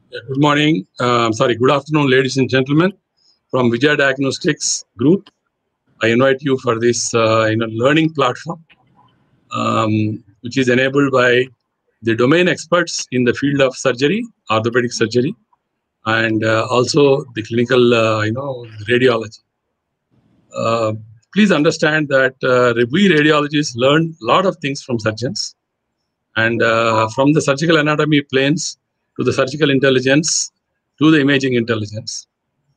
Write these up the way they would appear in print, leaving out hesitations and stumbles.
Good morning. Good afternoon, ladies and gentlemen. From Vijaya Diagnostics Group, I invite you for this learning platform, which is enabled by the domain experts in the field of surgery, orthopedic surgery, and also the clinical, radiology. Uh, Please understand that we radiologists learn a lot of things from surgeons, and from the surgical anatomy planes to the surgical intelligence to the imaging intelligence.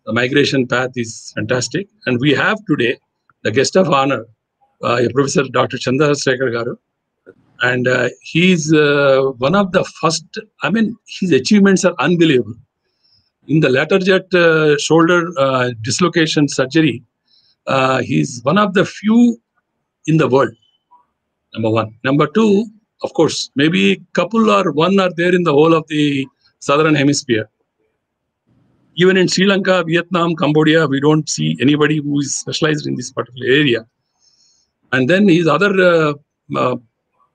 The migration path is fantastic. And we have today the guest of honor, Professor Dr. Chandrasekhar Garu. And he's one of the first, his achievements are unbelievable. In the lateral jet shoulder dislocation surgery, he's one of the few in the world, number one. Number two, of course, maybe couple or one are there in the whole of the southern hemisphere. Even in Sri Lanka, Vietnam, Cambodia, we don't see anybody who is specialized in this particular area. And then his other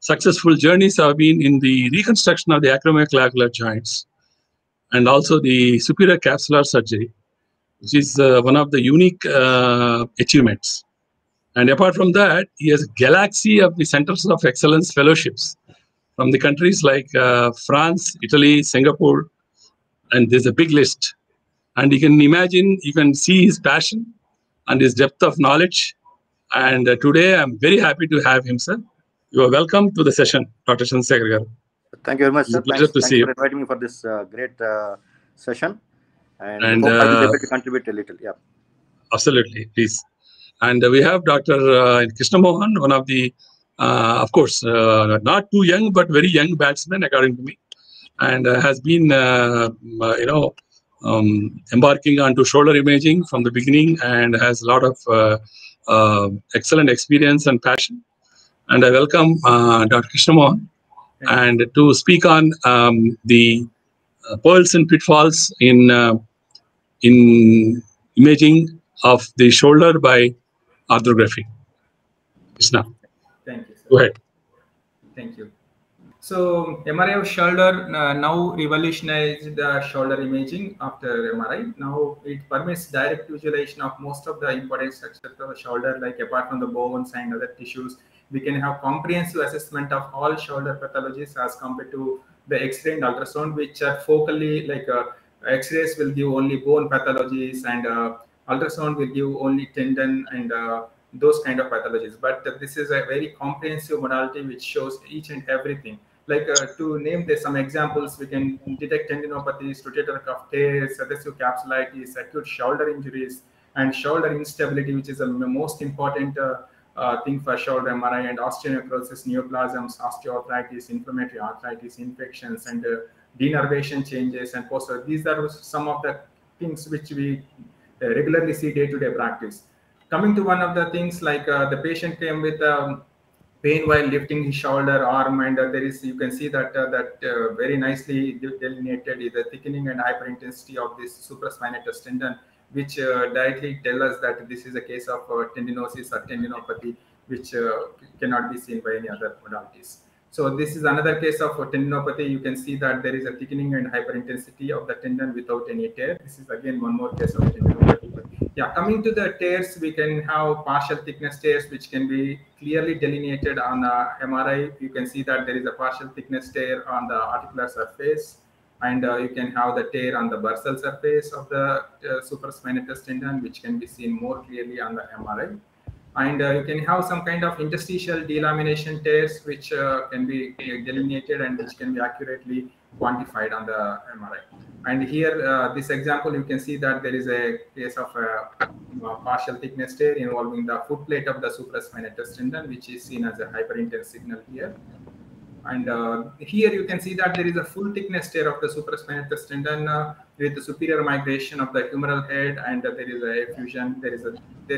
successful journeys have been in the reconstruction of the acromioclavicular joints and also the superior capsular surgery, which is one of the unique achievements. And apart from that, he has a galaxy of the centers of excellence fellowships from the countries like France, Italy, Singapore, and there's a big list. And you can imagine, you can see his passion and his depth of knowledge. And today, I'm very happy to have him, sir. You are welcome to the session, Dr. Chandrasekhar Garu. Thank you very much, It's sir. a pleasure to see Thanks you. for inviting me for this great session. And hope I will be able to contribute a little. Yeah. Absolutely, please. And we have Dr. Krishna Mohan, one of the, of course, not too young, but very young batsman, according to me, and has been, embarking onto shoulder imaging from the beginning and has a lot of excellent experience and passion. And I welcome Dr. Krishna Mohan and to speak on the pearls and pitfalls in imaging of the shoulder by arthrography. Krishna, Thank you, sir. go ahead. Thank you. So MRI of shoulder now revolutionized the shoulder imaging after MRI. Now it permits direct visualization of most of the important structures of the shoulder, like apart from the bones and other tissues. We can have comprehensive assessment of all shoulder pathologies as compared to the X-ray and ultrasound, which are focally like X-rays will give only bone pathologies and ultrasound will give only tendon and those kind of pathologies. But this is a very comprehensive modality which shows each and everything. Like to name some examples, we can detect tendinopathies, rotator cuff tears, adhesive capsulitis, acute shoulder injuries, and shoulder instability, which is the most important thing for shoulder MRI, and osteonecrosis, neoplasms, osteoarthritis, inflammatory arthritis, infections, and denervation changes and posture. These are some of the things which we regularly see day-to-day practice. Coming to one of the things, like the patient came with pain while lifting his shoulder arm, and there is, you can see that very nicely delineated is the thickening and hyperintensity of this supraspinatus tendon, which directly tell us that this is a case of tendinosis or tendinopathy, which cannot be seen by any other modalities. So this is another case of tendinopathy. You can see that there is a thickening and hyperintensity of the tendon without any tear. This is again one more case of tendinopathy. Yeah, coming to the tears, we can have partial thickness tears, which can be clearly delineated on MRI. You can see that there is a partial thickness tear on the articular surface, and you can have the tear on the bursal surface of the supraspinatus tendon, which can be seen more clearly on the MRI. And you can have some kind of interstitial delamination tears, which can be delineated and which can be accurately quantified on the MRI. And here, this example, you can see that there is a case of a partial thickness tear involving the foot plate of the supraspinatus tendon, which is seen as a hyperintense signal here. And here you can see that there is a full thickness tear of the supraspinatus tendon with the superior migration of the humeral head, and there is a effusion. There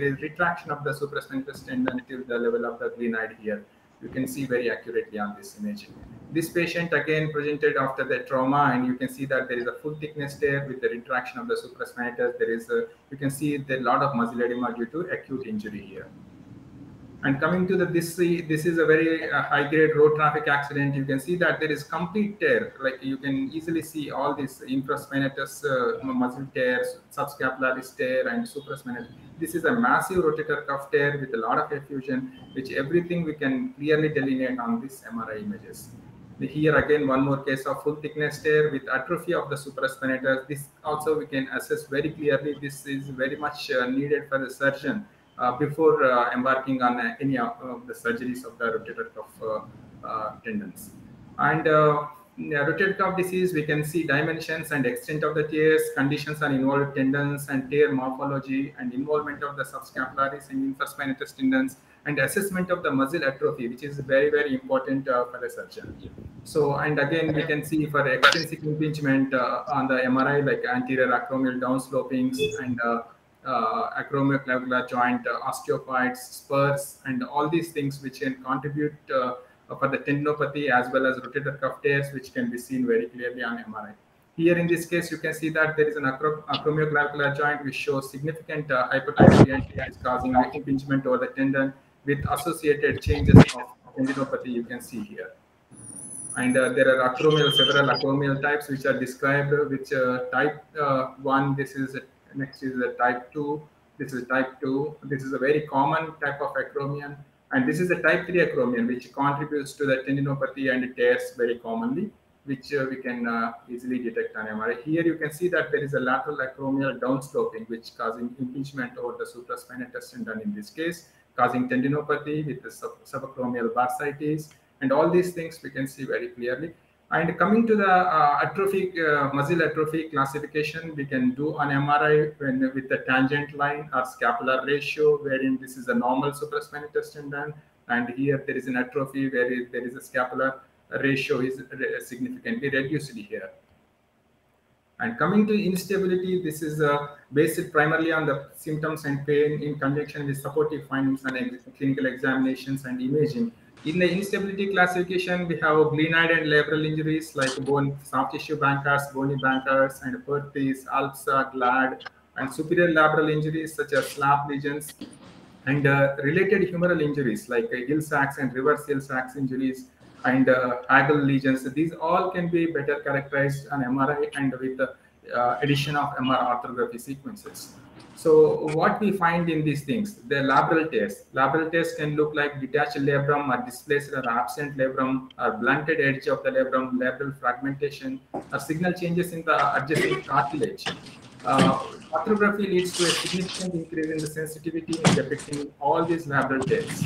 is retraction of the supraspinatus tendon till the level of the glenoid here. You can see very accurately on this image. This patient again presented after the trauma, and you can see that there is a full thickness tear with the retraction of the supraspinatus. There is you can see a lot of muscle edema due to acute injury here. And coming to this is a very high-grade road traffic accident. You can see that there is complete tear. Like you can easily see all these infraspinatus muscle tears, subscapularis tear, and supraspinatus. This is a massive rotator cuff tear with a lot of effusion, which everything we can clearly delineate on these MRI images. Here again, one more case of full thickness tear with atrophy of the supraspinatus. This also we can assess very clearly. This is very much needed for the surgeon before embarking on any of the surgeries of the rotator cuff tendons. And rotator cuff disease, we can see dimensions and extent of the tears, conditions on involved tendons and tear morphology, and involvement of the subscapularis and infraspinatus tendons, and assessment of the muscle atrophy, which is very, very important for the surgeon. So, and again, we can see for extensive impingement on the MRI, like anterior acromial downslopings and acromioclavicular joint, osteophytes, spurs, and all these things which can contribute for the tendinopathy as well as rotator cuff tears, which can be seen very clearly on MRI. Here in this case, you can see that there is an acromioclavicular joint which shows significant hypertrophy and is causing impingement over the tendon with associated changes of tendinopathy you can see here. And there are several acromial types which are described, which type 1, this is next is the type 2, this is type 2, this is a very common type of acromion, and this is a type 3 acromion which contributes to the tendinopathy and tears very commonly, which we can easily detect on MRI. Here you can see that there is a lateral acromial downsloping which causing impingement over the supraspinatus tendon in this case, causing tendinopathy with the subacromial bursitis, and all these things we can see very clearly. And coming to the muscle atrophy classification, we can do on MRI with the tangent line or scapular ratio, wherein this is a normal supraspinatus tendon, and here there is an atrophy where there is a scapular ratio is significantly reduced here. And coming to instability, this is based primarily on the symptoms and pain in conjunction with supportive findings and clinical examinations and imaging. In the instability classification, we have glenoid and labral injuries like bone, soft tissue Bankers, bony Bankers, and Perthes, ALPSA, GLAD, and superior labral injuries such as slap lesions, and related humeral injuries like Hill-Sachs and reverse Hill-Sachs injuries, and Hagel lesions. These all can be better characterized on MRI and with the addition of MR orthography sequences. So what we find in these things, the labral tears can look like detached labrum or displaced or absent labrum or blunted edge of the labrum, labral fragmentation, or signal changes in the adjacent cartilage. Orthography leads to a significant increase in the sensitivity in depicting all these labral tears.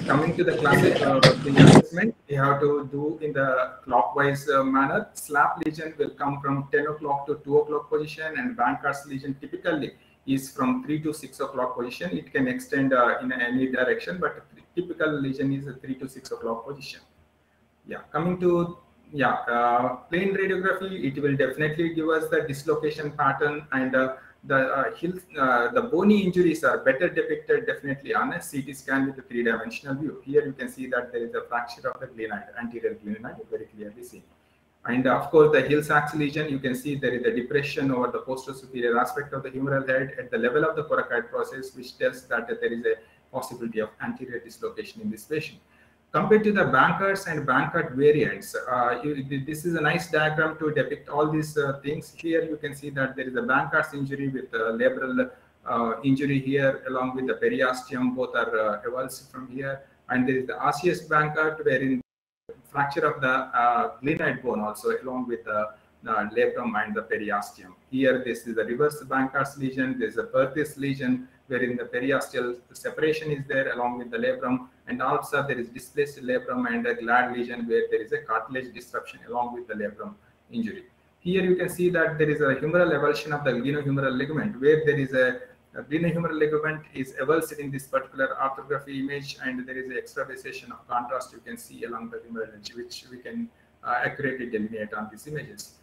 Coming to the classic assessment, we have to do in the clockwise manner. Slap lesion will come from 10 o'clock to 2 o'clock position, and Bankers lesion typically is from 3 to 6 o'clock position. It can extend in any direction, but typical lesion is a 3 to 6 o'clock position. Yeah, coming to plain radiography, it will definitely give us the dislocation pattern, and the bony injuries are better depicted definitely on a CT scan with a 3-dimensional view. Here you can see that there is a fracture of the glenoid, anterior glenoid, very clearly seen. And of course, the Hill-Sachs lesion, you can see there is a depression over the posterior aspect of the humeral head at the level of the coracoid process, which tells that there is a possibility of anterior dislocation in this patient. Compared to the Bankers and Bankert variants, this is a nice diagram to depict all these things. Here you can see that there is a Bankers injury with labral injury here along with the periosteum. Both are avulsed from here. And there is the osseous Bankert wherein fracture of the glenoid bone also along with the labrum and the periosteum. Here this is the reverse Bankers lesion. There is a Perthes lesion wherein the periosteal separation is there along with the labrum, and also there is displaced labrum and a GLAD lesion where there is a cartilage disruption along with the labrum injury. Here you can see that there is a humeral avulsion of the glenohumeral ligament, where there is a glenohumeral ligament is avulsed in this particular orthography image, and there is an extravasation of contrast you can see along the humeral edge, which we can accurately delineate on these images.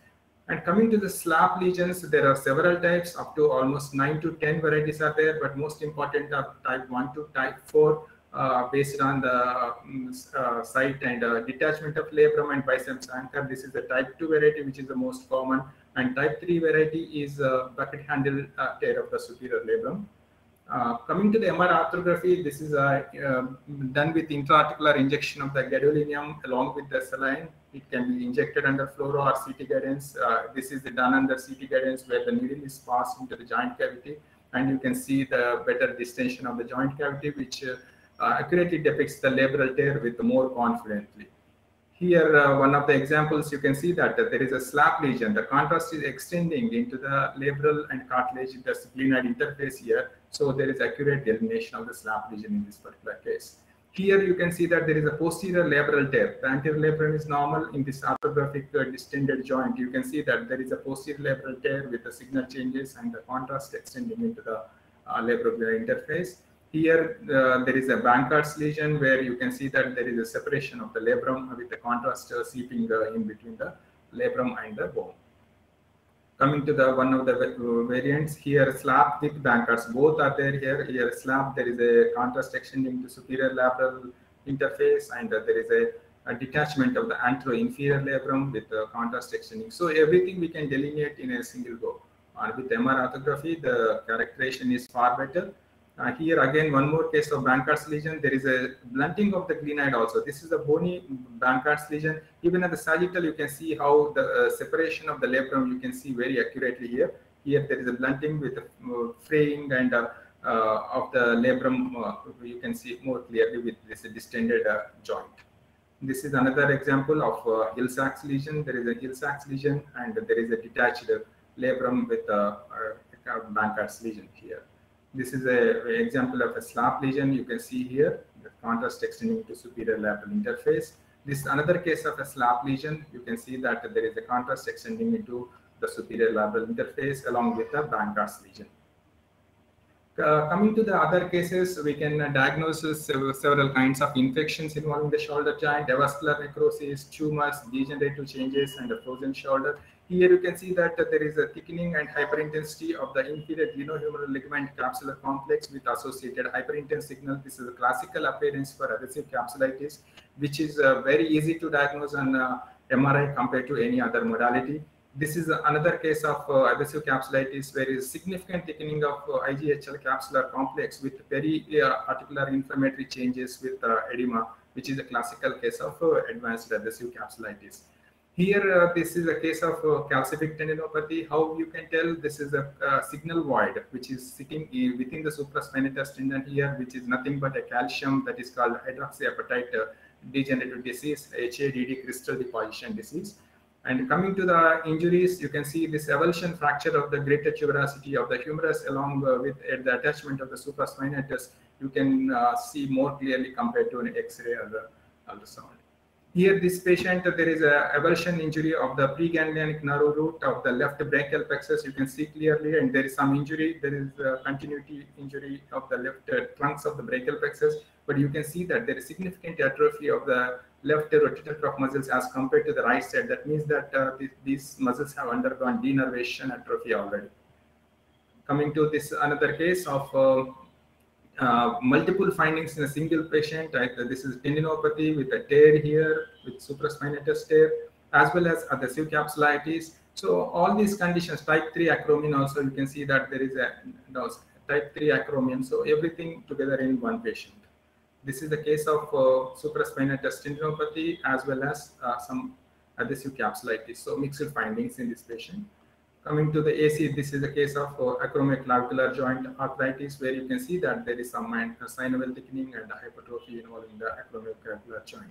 And coming to the slap lesions, there are several types, up to almost 9 to 10 varieties are there, but most important are type 1 to type 4, based on the site and detachment of labrum and biceps anchor. This is the type 2 variety, which is the most common, and type 3 variety is bucket handle tear of the superior labrum. Coming to the MR arthrography, this is done with intra-articular injection of the gadolinium along with the saline. It can be injected under fluoro or CT guidance. This is done under CT guidance where the needle is passed into the joint cavity, and you can see the better distension of the joint cavity, which accurately depicts the labral tear with more confidently. Here, one of the examples, you can see that there is a slap lesion. The contrast is extending into the labral and cartilage in the splenoid interface here. So there is accurate delineation of the slap lesion in this particular case. Here you can see that there is a posterior labral tear. The anterior labrum is normal. In this arthrographic distended joint, you can see that there is a posterior labral tear with the signal changes and the contrast extending into the labral interface. Here, there is a Bankard's lesion where you can see that there is a separation of the labrum with the contrast seeping in between the labrum and the bone. Coming to the one of the variants here, slap with Bankard's, both are there here. Here, slap, there is a contrast extending to superior labral interface, and there is a detachment of the antero-inferior labrum with the contrast extending. So everything we can delineate in a single go. With MR arthrography, the characterization is far better. Here again, one more case of Bankard's lesion. There is a blunting of the glenoid also. This is a bony Bankard's lesion. Even at the sagittal, you can see how the separation of the labrum, you can see very accurately here. Here there is a blunting with fraying and of the labrum, you can see more clearly with this distended joint. This is another example of Hill-Sachs lesion. There is a Hill-Sachs lesion and there is a detached labrum with Bankard's lesion here. This is an example of a slap lesion. You can see here the contrast extending to superior labral interface. This is another case of a slap lesion. You can see that there is a contrast extending into the superior labral interface along with the Bankard's lesion. Coming to the other cases, we can diagnose several kinds of infections involving the shoulder joint, avascular necrosis, tumors, degenerative changes, and a frozen shoulder. Here you can see that there is a thickening and hyperintensity of the inferior glenohumeral ligament capsular complex with associated hyperintense signal. This is a classical appearance for adhesive capsulitis, which is very easy to diagnose on MRI compared to any other modality. This is another case of adhesive capsulitis where there is significant thickening of IGHL capsular complex with very articular inflammatory changes with edema, which is a classical case of advanced adhesive capsulitis. Here, this is a case of calcific tendinopathy. How you can tell? This is a signal void, which is sitting within the supraspinatus tendon here, which is nothing but a calcium that is called hydroxyapatite degenerative disease, HADD crystal deposition disease. And coming to the injuries, you can see this avulsion fracture of the greater tuberosity of the humerus along with the attachment of the supraspinatus. You can see more clearly compared to an X-ray or the ultrasound. Here, this patient, there is a avulsion injury of the preganglionic nerve root of the left brachial plexus. You can see clearly, and there is some injury. There is a continuity injury of the left trunks of the brachial plexus, but you can see that there is significant atrophy of the left rotator cuff muscles as compared to the right side. That means that these muscles have undergone denervation atrophy already. Coming to this another case of multiple findings in a single patient. This is tendinopathy with a tear here, with supraspinatus tear, as well as adhesive capsulitis. So all these conditions, type 3 acromion also, you can see that there is a type 3 acromion. So everything together in one patient. This is the case of supraspinatus tendinopathy as well as some adhesive capsulitis. So mixed findings in this patient. Coming to the AC, this is a case of acromioclavicular joint arthritis, where you can see that there is some synovial thickening and hypertrophy involving the acromioclavicular joint.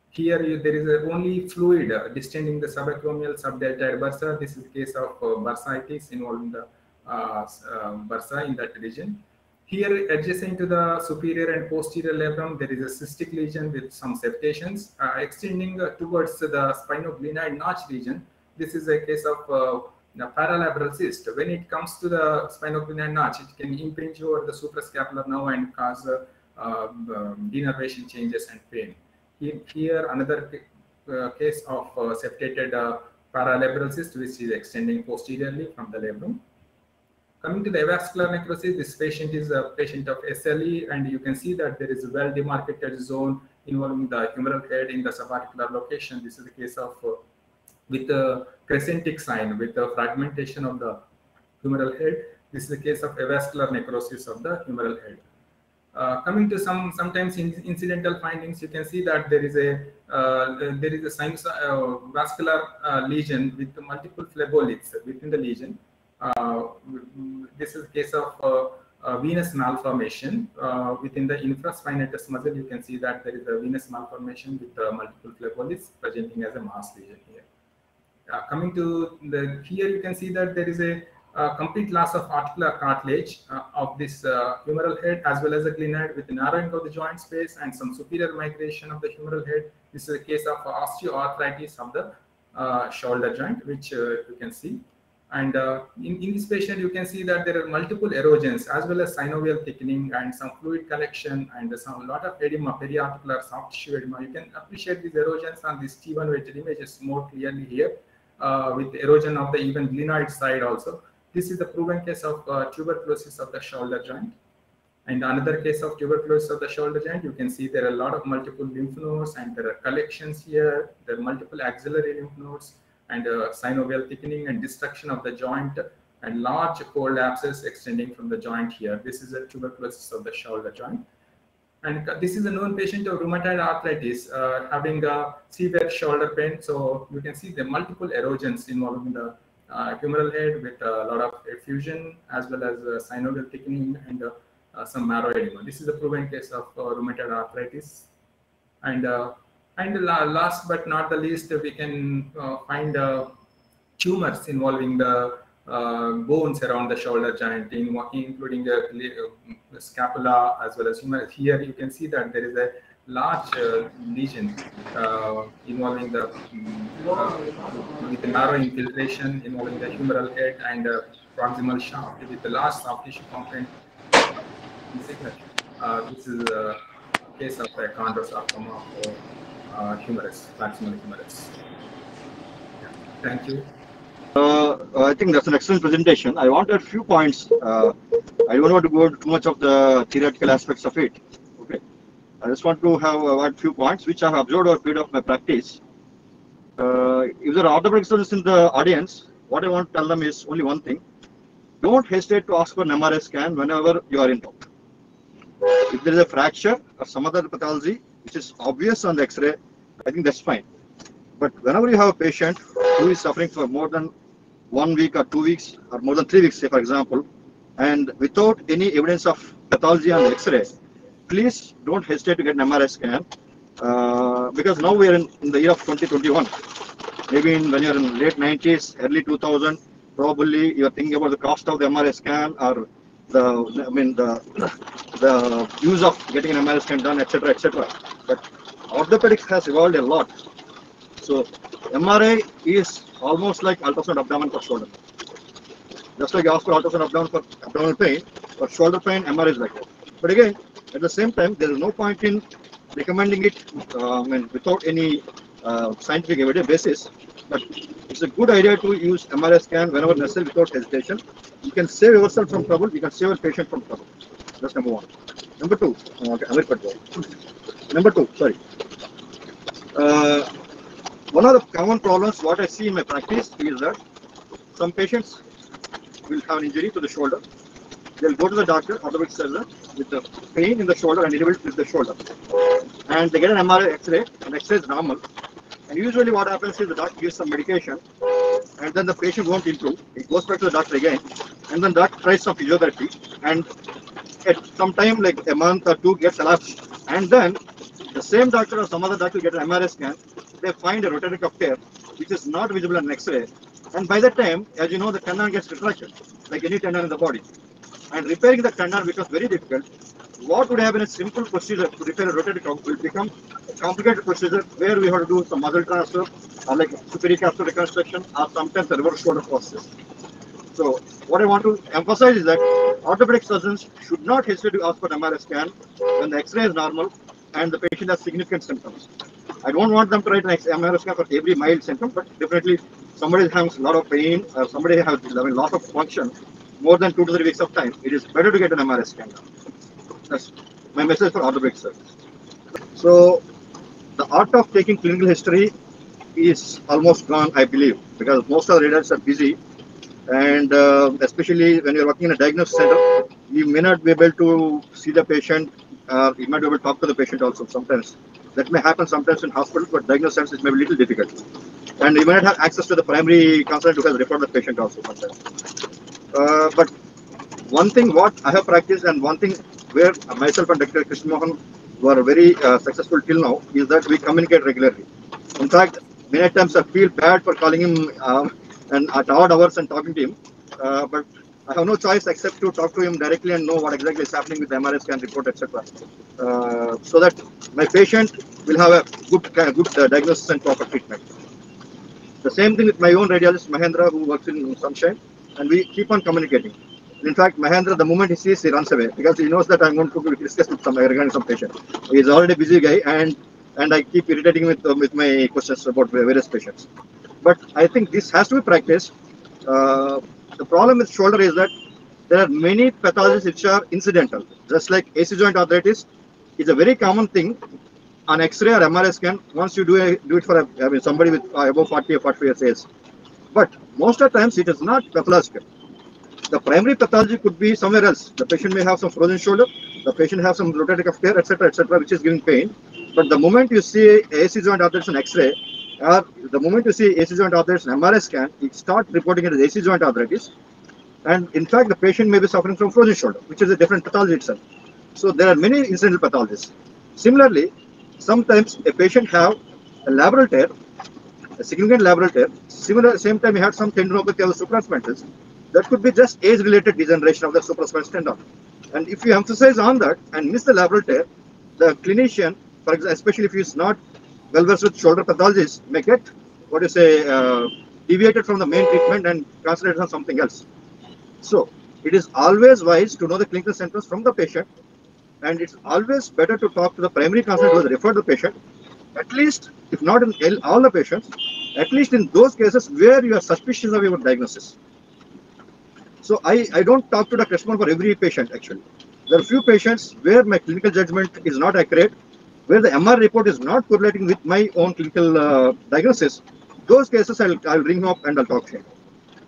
Here, there is only fluid distending the subacromial subdeltoid bursa. This is the case of bursitis involving the bursa in that region. Here, adjacent to the superior and posterior labrum, there is a cystic lesion with some septations extending towards the spinoglenoid notch region. This is a case of paralabral cyst. When it comes to the spinoglenoid notch, it can impinge over the suprascapular nerve and cause denervation changes and pain. Here, another case of septated paralabral cyst, which is extending posteriorly from the labrum. Coming to the avascular necrosis, this patient is a patient of SLE, and you can see that there is a well-demarcated zone involving the humeral head in the subarticular location. This is the case of with the crescentic sign, with the fragmentation of the humeral head. This is the case of avascular necrosis of the humeral head. Coming to sometimes incidental findings, you can see that there is a vascular lesion with multiple phlebolyths within the lesion. This is a case of venous malformation within the infraspinatus muscle. You can see that there is a venous malformation with multiple phlebolyths presenting as a mass lesion here. Coming to here, you can see that there is a complete loss of articular cartilage of this humeral head as well as the glenoid with narrowing of the joint space and some superior migration of the humeral head. This is a case of osteoarthritis of the shoulder joint, which you can see. And in this patient, you can see that there are multiple erosions as well as synovial thickening and some fluid collection and a lot of edema, periarticular soft tissue edema. You can appreciate these erosions on this T1 weighted images more clearly here with the erosion of the even glenoid side also. This is the proven case of tuberculosis of the shoulder joint. And another case of tuberculosis of the shoulder joint, you can see there are a lot of multiple lymph nodes and there are collections here. There are multiple axillary lymph nodes and synovial thickening and destruction of the joint and large cold abscess extending from the joint here. This is a tuberculosis of the shoulder joint. And this is a known patient of rheumatoid arthritis having a severe shoulder pain. So you can see the multiple erosions involving the humeral head with a lot of effusion as well as synovial thickening and some marrow edema. This is a proven case of rheumatoid arthritis. And last but not the least, we can find tumors involving the bones around the shoulder joint, including the scapula as well as humerus. Here you can see that there is a large lesion involving the with the narrow infiltration involving the humeral head and proximal shaft with the large soft tissue component. This is a case of a chondrosarcoma of humerus, proximal humerus. Yeah. Thank you. I think that's an excellent presentation. I wanted a few points. I don't want to go into too much of the theoretical aspects of it. Okay, I just want to have a few points which I have observed over a period of my practice. If there are orthopedic surgeons in the audience, what I want to tell them is only one thing: don't hesitate to ask for an MRI scan whenever you are in doubt. If there is a fracture or some other pathology which is obvious on the X-ray, I think that's fine. But whenever you have a patient who is suffering for more than 1 week or 2 weeks or more than 3 weeks, say for example, and without any evidence of pathology on the X-ray, please don't hesitate to get an MRI scan because now we are in the year of 2021. Maybe when you're in late 90s, early 2000, probably you're thinking about the cost of the MRI scan or the use of getting an MRI scan done, etc., etc. But orthopedics has evolved a lot. So MRI is almost like ultrasound abdomen for shoulder. Just like you ask for ultrasound abdomen for abdominal pain, for shoulder pain, MRI is like that. But again, at the same time, there is no point in recommending it without any scientific evidence basis. But it's a good idea to use MRI scan whenever necessary without hesitation. You can save yourself from trouble. You can save your patient from trouble. That's number one. Number two, one of the common problems what I see in my practice is that some patients will have an injury to the shoulder. They'll go to the doctor, orthopedic surgeon, with the pain in the shoulder and inability to lift the shoulder. And they get an MRI X-ray, and X-ray is normal. And usually what happens is the doctor gives some medication, and then the patient won't improve. He goes back to the doctor again, and then doctor tries some physiotherapy, and at some time, like a month or two, gets elapsed. And then the same doctor or some other doctor will get an MRI scan. They find a rotator cuff tear, which is not visible on X-ray. And by that time, as you know, the tendon gets retracted, like any tendon in the body. And repairing the tendon becomes very difficult. What would have been a simple procedure to repair a rotator cuff will become a complicated procedure where we have to do some muscle transfer, or like superior capsule reconstruction, or sometimes a reverse shoulder process. So what I want to emphasize is that orthopedic surgeons should not hesitate to ask for an MRI scan when the X-ray is normal and the patient has significant symptoms. I don't want them to write an MRI scan for every mild symptom, but definitely somebody has a lot of pain or somebody has a loss of function more than 2 to 3 weeks of time. It is better to get an MRI scan done. That's my message for orthopedic surgeons. So the art of taking clinical history is almost gone, I believe, because most of the readers are busy. And especially when you're working in a diagnosis center, you may not be able to see the patient. You might be able to talk to the patient also sometimes. That may happen sometimes in hospitals, but diagnosis centers it may be a little difficult. And you may not have access to the primary consultant who has referred the patient also sometimes. But one thing what I have practiced and one thing where myself and Dr. Krishna Mohan were very successful till now is that we communicate regularly. In fact, many times I feel bad for calling him and at odd hours and talking to him, but I have no choice except to talk to him directly and know what exactly is happening with the MRI scan report, etc. So that my patient will have a good diagnosis and proper treatment. The same thing with my own radiologist Mahendra, who works in Sunshine, and we keep on communicating. In fact, Mahendra, the moment he sees, he runs away because he knows that I'm going to discuss with some regarding some patient. He's already a busy guy, and I keep irritating with my questions about various patients. But I think this has to be practiced. The problem with shoulder is that there are many pathologies which are incidental, just like AC joint arthritis is a very common thing on X-ray or MRI scan. Once you do it for somebody with above 40 or 45 years age, but most of the times it is not pathological. The primary pathology could be somewhere else. The patient may have some frozen shoulder, the patient has some rotator cuff tear, etc., which is giving pain. But the moment you see AC joint arthritis on X-ray, or the moment you see AC joint arthritis on MRI scan, you start reporting it as AC joint arthritis. And in fact, the patient may be suffering from frozen shoulder, which is a different pathology itself. So there are many incidental pathologies. Similarly, sometimes a patient have a labral tear, a significant labral tear. Same time he had some tendinopathy of the supraspinatus. That could be just age-related degeneration of the supraspinatus tendon. And if you emphasize on that and miss the labral tear, the clinician, for example, especially if he is not well versed with shoulder pathologies, may get deviated from the main treatment and concentrate on something else. So it is always wise to know the clinical symptoms from the patient, and it's always better to talk to the primary consultant who has referred the patient, at least if not in all the patients, at least in those cases where you are suspicious of your diagnosis. So I don't talk to Dr. Krishna for every patient actually. There are few patients where my clinical judgment is not accurate, where the MR report is not correlating with my own clinical diagnosis. Those cases I'll ring him up and I'll talk to him.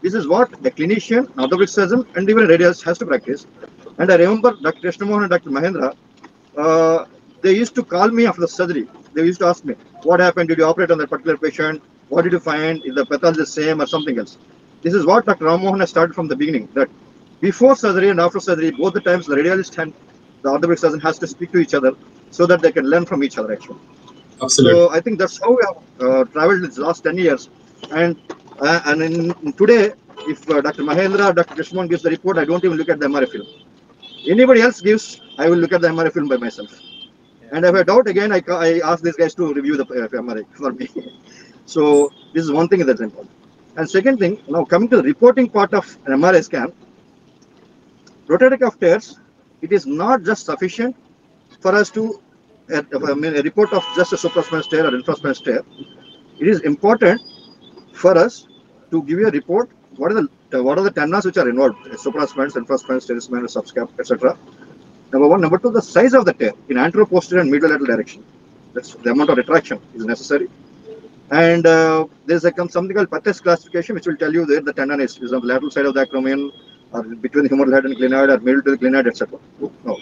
This is what a clinician, an orthopedic surgeon, and even a radiologist has to practice. And I remember Dr. Krishna Mohan and Dr. Mahendra, they used to call me after the surgery. They used to ask me, what happened? Did you operate on that particular patient? What did you find? Is the pathology the same or something else? This is what Dr. Ram Mohan has started from the beginning, that before surgery and after surgery, both the times the radiologist and the orthopedic surgeon has to speak to each other so that they can learn from each other actually. Absolutely. So I think that's how we have traveled in the last 10 years. And today, if Dr. Mahendra or Dr. Krishnan gives the report, I don't even look at the MRI film. Anybody else gives, I will look at the MRI film by myself. And if I doubt again, I ask these guys to review the MRI for me. So this is one thing that's important. And second thing, now coming to the reporting part of an MRI scan, rotator cuff tears, it is not just sufficient for us to a report of just a supraspinous tear or infraspinous tear. It is important for us to give you a report. What are the tendons which are involved? Supraspinous, infraspinous, teres minor, subscap, etc. Number one. Number two, the size of the tear in anteroposterior and medial lateral direction. That's the amount of retraction is necessary. And there's something called Pattes classification, which will tell you where the tendon is on the lateral side of the acromion, or between the humeral head and glenoid, or middle to the glenoid, etc. No.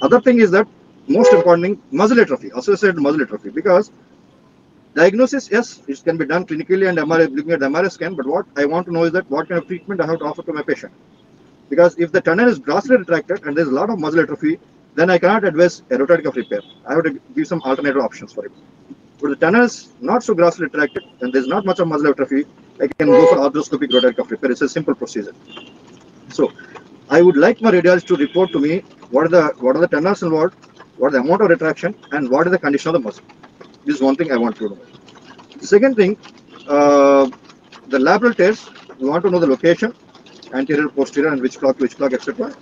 Other thing is that most important thing, muscle atrophy, associated muscle atrophy, because diagnosis, yes, it can be done clinically and MRI, looking at the MRI scan, but what I want to know is that what kind of treatment I have to offer to my patient. Because if the tendon is grossly retracted and there's a lot of muscle atrophy, then I cannot advise a rotator cuff repair. I have to give some alternative options for it. But the tendon is not so grossly retracted and there's not much of muscle atrophy, I can go for arthroscopic rotator cuff repair. It's a simple procedure. So I would like my radiologist to report to me what are the tendons involved, what is the amount of retraction, and what is the condition of the muscle. This is one thing I want to know. The second thing, the labral tears, we want to know the location, anterior, posterior, and which clock, etc.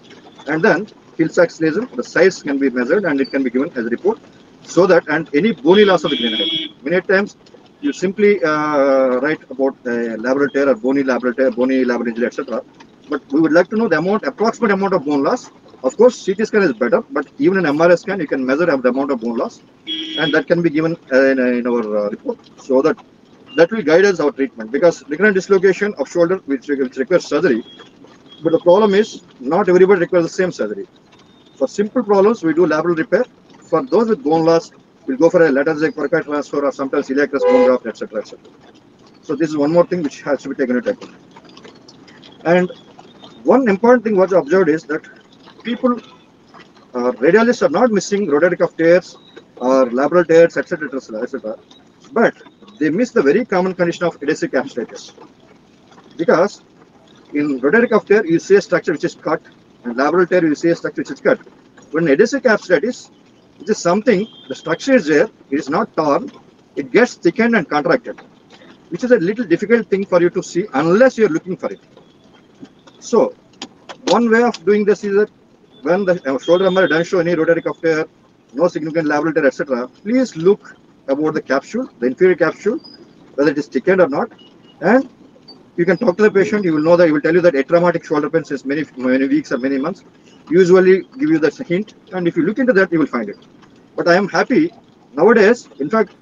And then Hill-Sachs lesion, the size can be measured and it can be given as a report. So that, and any bony loss of the glenoid. Many times you simply write about labral tear or bony labral tear, bony labral injury, etc. But we would like to know the approximate amount of bone loss. Of course, CT scan is better, but even in MRI scan, you can measure the amount of bone loss, and that can be given in our report, so that that will guide us our treatment, because ligament dislocation of shoulder which requires surgery, but the problem is not everybody requires the same surgery. For simple problems, we do lateral repair. For those with bone loss, we'll go for a lateral porcine transfer or sometimes iliac crest bone graft, etc., etc. So this is one more thing which has to be taken into account. And one important thing what I observed is that people, radiologists are not missing rotator cuff tears or labral tears, etc., etc., but they miss the very common condition of adhesive capsulitis. Because in rotator cuff tear, you see a structure which is cut, and labral tear, you see a structure which is cut. When adhesive capsulitis, it is something, the structure is there, it is not torn, it gets thickened and contracted, which is a little difficult thing for you to see unless you are looking for it. So, one way of doing this is that when the shoulder MRI doesn't show any rotator cuff tear, no significant labral tear, etc., please look about the capsule, the inferior capsule, whether it is thickened or not, and you can talk to the patient. You will know that he will tell you that atraumatic shoulder pain is many weeks or many months. Usually give you that hint, and if you look into that, you will find it. But I am happy nowadays. In fact,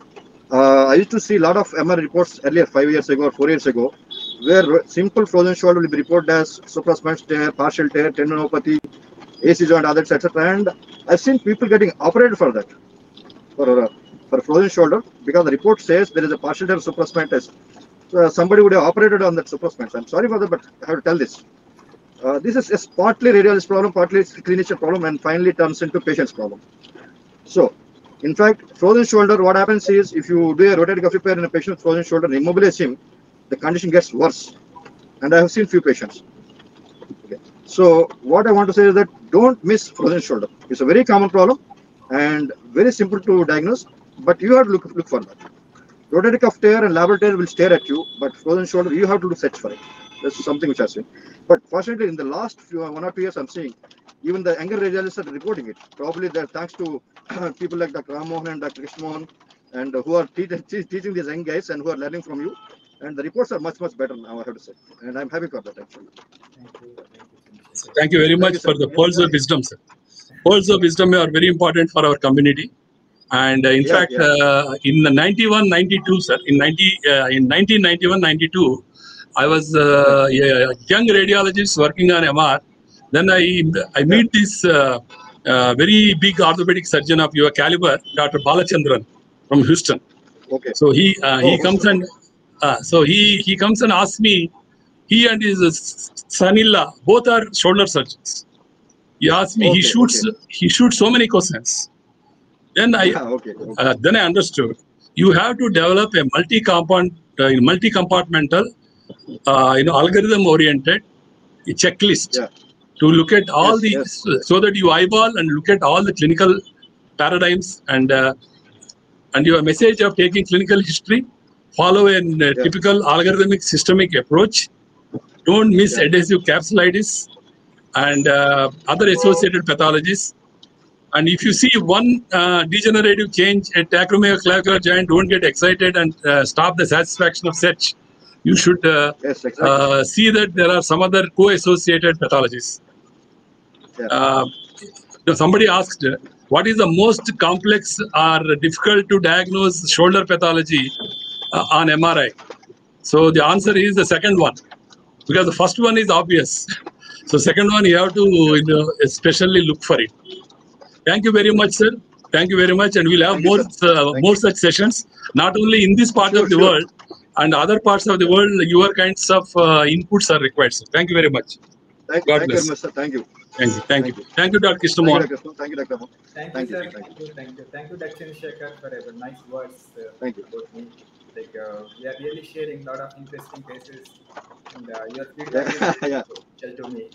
I used to see a lot of MRI reports earlier, 5 years ago or 4 years ago, where simple frozen shoulder will be reported as supraspinatus tear, partial tear, tendinopathy, AC joint, others, etc. And I've seen people getting operated for that, for frozen shoulder, because the report says there is a partial tear supraspinatus. So somebody would have operated on that supraspinatus. I'm sorry for that, but I have to tell this. This is a partly radiologist problem, partly clinician problem, and finally turns into patient's problem. So, in fact, frozen shoulder, what happens is if you do a rotator cuff repair in a patient with frozen shoulder and immobilize him, the condition gets worse. And I have seen few patients. Okay. So, what I want to say is that don't miss frozen shoulder. It's a very common problem and very simple to diagnose, but you have to look for that. Rotator cuff tear and labral tear will stare at you, but frozen shoulder, you have to search for it. That's something which I've seen. But fortunately, in the last 1 or 2 years, I'm seeing even the younger radiologists are reporting it. Probably they're thanks to people like Dr. Ramohan and Dr. Krishnamohan, and who are teaching these young guys and who are learning from you. And the reports are much better now, I have to say. And I'm happy for that, actually. Thank you very much for the pearls of wisdom, sir. Pearls of wisdom are very important for our community. And in fact, in the 91-92, sir, in 1991-92, I was a young radiologist working on MR. Then I meet this very big orthopedic surgeon of your caliber, Dr. Balachandran from Houston. Okay. So he comes and he comes and asks me. He and his son-in-law both are shoulder surgeons. He asked me. He shoots so many questions. Then then I understood. You have to develop a multi-compartmental, algorithm-oriented checklist to look at all so that you eyeball and look at all the clinical paradigms and your message of taking clinical history. Follow a typical algorithmic systemic approach. Don't miss adhesive capsulitis and other associated pathologies. And if you see one degenerative change at acromioclavicular joint, don't get excited and stop the satisfaction of search. You should see that there are some other co-associated pathologies. Somebody asked, what is the most complex or difficult to diagnose shoulder pathology on MRI? So the answer is the second one, because the first one is obvious. So second one, you have to especially look for it. Thank you very much, sir. Thank you very much, and we'll have more such sessions, not only in this part of the world, and other parts of the world. Your kinds of inputs are required, sir. Thank you very much. Thank you very much, sir. Thank you. Thank you. Thank you, Dr. Krishnamohan. Thank you, Dr. Thank you, sir. Thank you, Dr. Shekhar, for the nice words Thank you. about me. Like, we are really sharing a lot of interesting cases, and your feedback is helpful to me.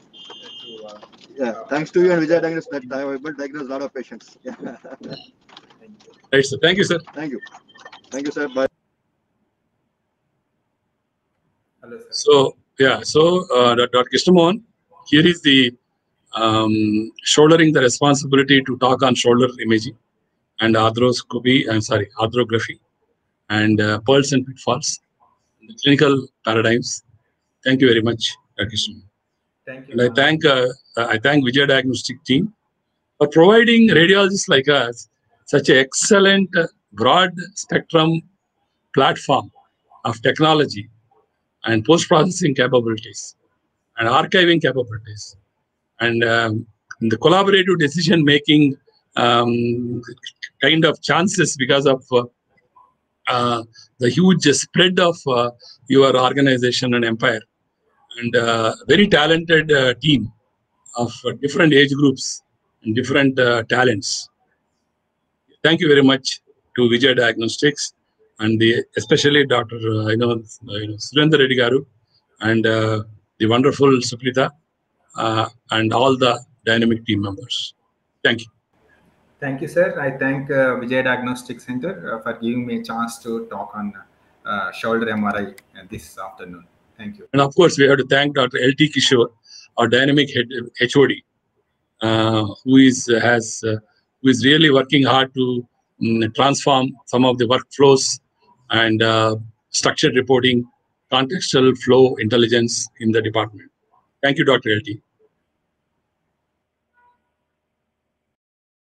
Thanks to you and Vijay Diagnostics, that I have able to diagnose a lot of patients. Thank you. Right, sir. Thank you, sir. Thank you. Thank you, sir. Bye. Hello, sir. So, Dr. Krishnamohan, here is the shouldering the responsibility to talk on shoulder imaging and arthrography and pearls and pitfalls, the clinical paradigms. Thank you very much, Dr. Krishnamohan. Thank you. And I thank Vijay Diagnostic team for providing radiologists like us such an excellent broad spectrum platform of technology and post-processing capabilities and archiving capabilities and the collaborative decision-making kind of chances because of the huge spread of your organization and empire, and very talented team of different age groups and different talents. Thank you very much to Vijay Diagnostics and especially Dr. Surendra Reddy Garu and the wonderful Suprita and all the dynamic team members. Thank you. Thank you, sir. I thank Vijay Diagnostic Center for giving me a chance to talk on shoulder MRI this afternoon. Thank you. And of course, we have to thank Dr. L.T. Kishore, our dynamic HOD, who is really working hard to transform some of the workflows and structured reporting, contextual flow intelligence in the department. Thank you, Dr. L.T.